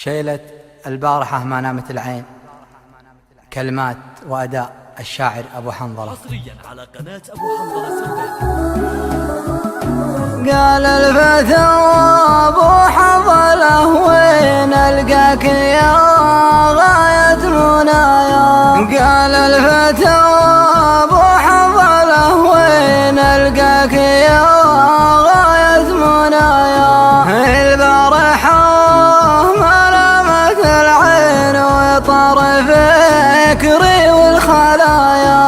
شيلة البارحة ما نامت العين، كلمات وأداء الشاعر أبو حنظلة. حصريا على قناة أبو حنظلة السوداني. قال الفتى أبو حنظلة وين ألقاك يا غاية منايا. قال الفتى أبو حنظلة وين ألقاك يا غاية منايا. البارحة ما نامت العين وطار فكري والخلايا.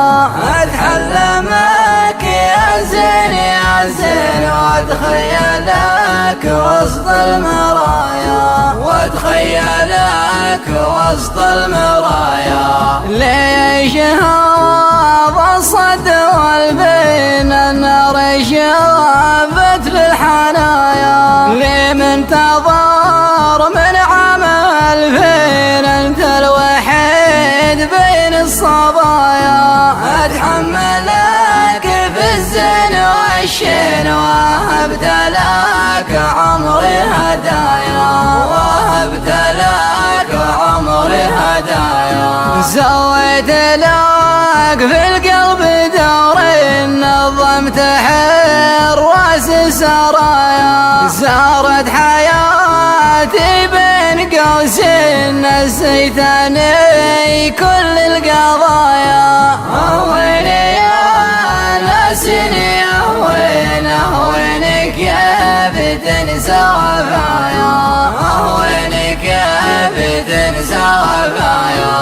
أتحلمك يا زين يا زين وأتخيلك وسط المرايا، وأتخيلك وسط المرايا. ليش هذا الصد والبين النار شابت للحنايا. لي من تظهر من عمل فين أنت الوحيد بين الصبايا. أتحملك في الزين والشين وهبت لك عمري هدايا، وهبت لك عمري هدايا. سويت لك في القلب دوري نظمت حراس سرايا. سارت حياتي بين قوسين نسيتني كل القضايا. ويني يا ناسني وينك كيف تنسى وفايا. وينك كيف تنسى وفايا.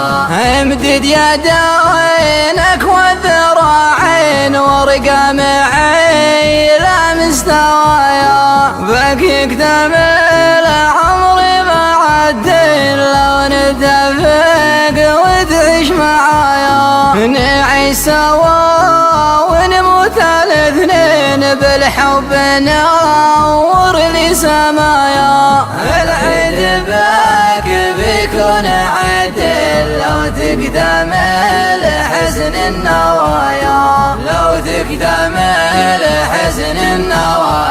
امدد يدا وينك والذراعين وارقى معي لا مستوايا. بكيك تمل عمري مع الدين لو نتفق وتعيش معايا. نعيش سوا ونموت الاثنين بالحب نور لي سمايا. العيد بك بيكون عدل لو تكتمل حزن النوايا، لو تكتمل حزن النوايا.